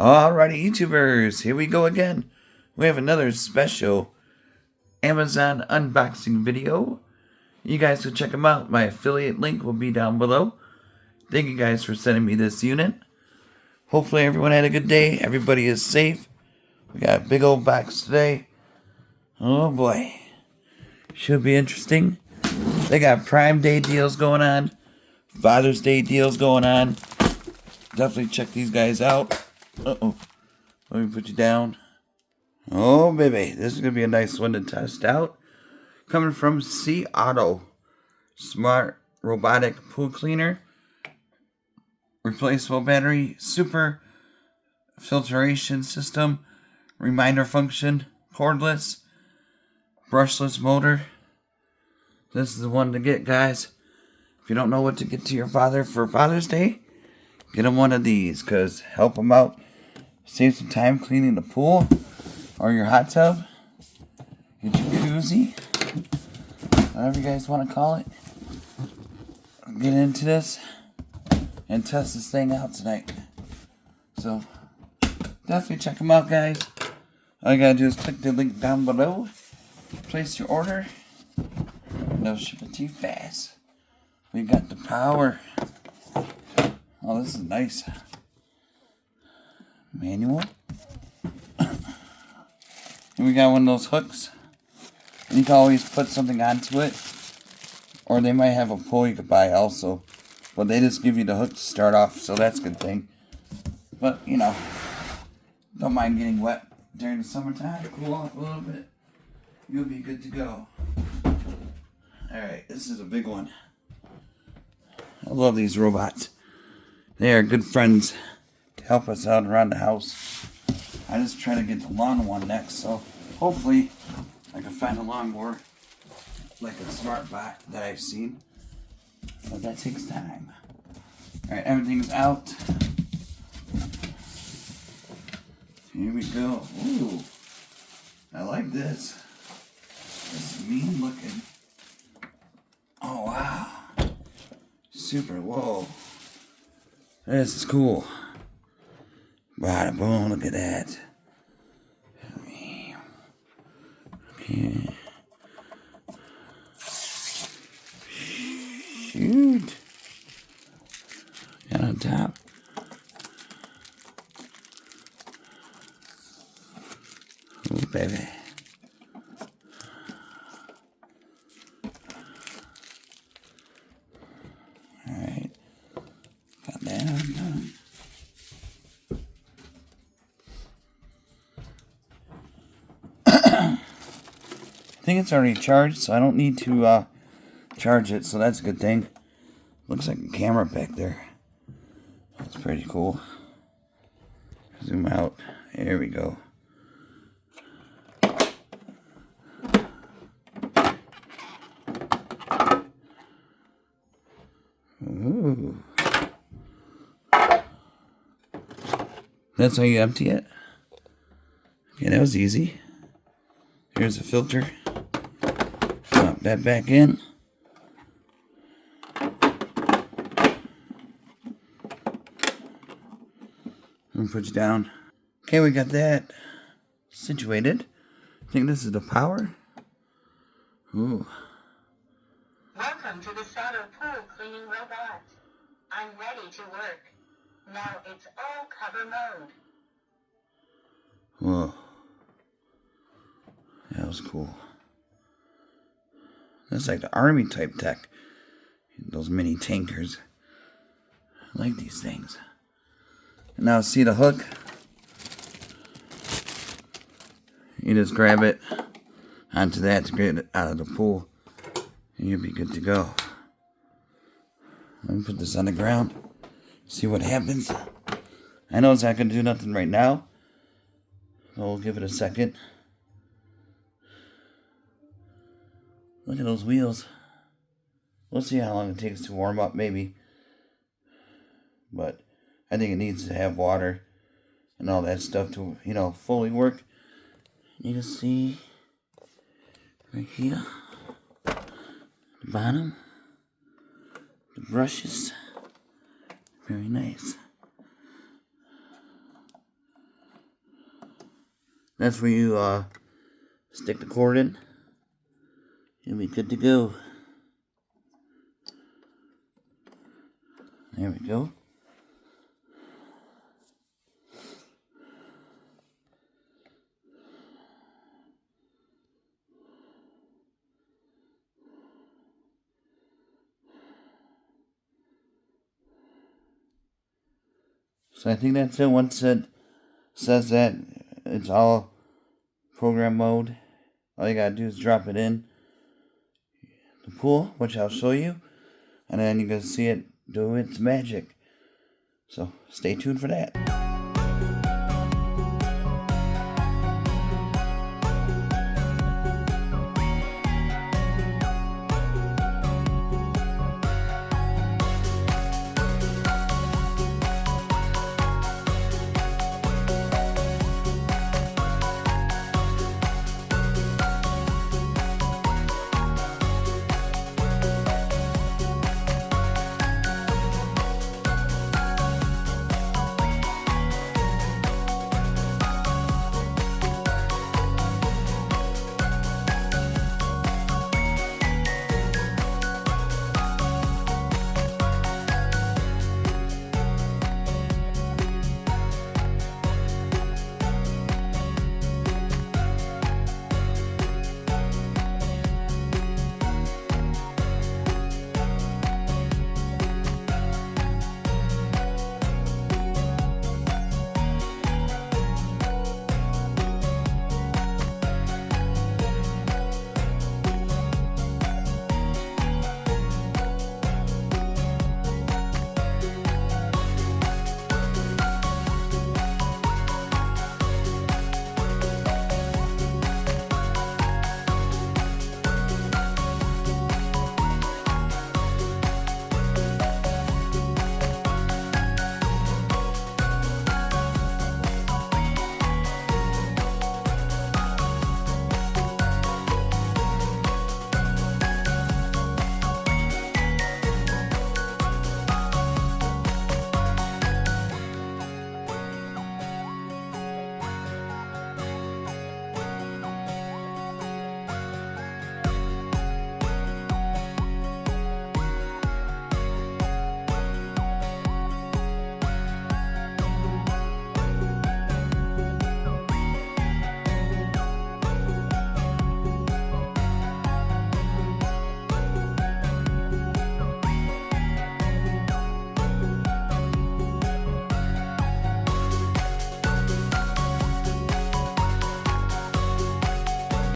Alrighty, YouTubers, here we go again. We have another special Amazon unboxing video. You guys can check them out. My affiliate link will be down below. Thank you guys for sending me this unit. Hopefully everyone had a good day. Everybody is safe. We got a big old box today. Oh boy. Should be interesting. They got Prime Day deals going on. Father's Day deals going on. Definitely check these guys out. Uh-oh. Let me put you down. Oh, baby. This is going to be a nice one to test out. Coming from Seauto. Smart Robotic Pool Cleaner. Replaceable battery. Super filtration system. Reminder function. Cordless. Brushless motor. This is the one to get, guys. If you don't know what to get to your father for Father's Day, get him one of these, because help him out. Save some time cleaning the pool or your hot tub, your jacuzzi, whatever you guys want to call it. Get into this and test this thing out tonight. So, definitely check them out, guys. All you gotta do is click the link down below, place your order, and they'll ship it to you fast. We got the power. Oh, this is nice. Manual. And we got one of those hooks. You can always put something onto it. Or they might have a pull you could buy also. But they just give you the hook to start off, so that's a good thing. But, you know, don't mind getting wet during the summertime. Cool off a little bit. You'll be good to go. Alright, this is a big one. I love these robots. They are good friends to help us out around the house. I just try to get the lawn one next, so hopefully I can find a lawnmower like a smart bot that I've seen. But that takes time. Alright, everything's out. Here we go. Ooh, I like this. This is mean looking. Oh wow. Super, whoa. This is cool. Bada boom, look at that. Okay. Shoot. Got on top. Oh, baby. Alright. Got that undone. I think it's already charged, so I don't need to charge it, so that's a good thing. Looks like a camera back there. That's pretty cool. Zoom out. There we go. Ooh. That's how you empty it? Okay, that was easy. Here's a filter. Drop that back in. And put you down. Okay, we got that situated. I think this is the power. Ooh. Welcome to the Seauto pool cleaning robot. I'm ready to work. Now it's all cover mode. Whoa. That was cool. That's like the army type tech. Those mini tankers. I like these things. And now see the hook? You just grab it onto that to get it out of the pool. And you'll be good to go. Let me put this on the ground. See what happens. I know it's not going to do nothing right now. So we'll give it a second. Look at those wheels. We'll see how long it takes to warm up, maybe. But I think it needs to have water and all that stuff to, you know, fully work. You can see right here, the bottom, the brushes. Very nice. That's where you stick the cord in. You'll be good to go. There we go. So I think that's it. Once it says that it's all program mode, all you gotta do is drop it in the pool, which I'll show you, and then you're gonna see it do its magic. So stay tuned for that.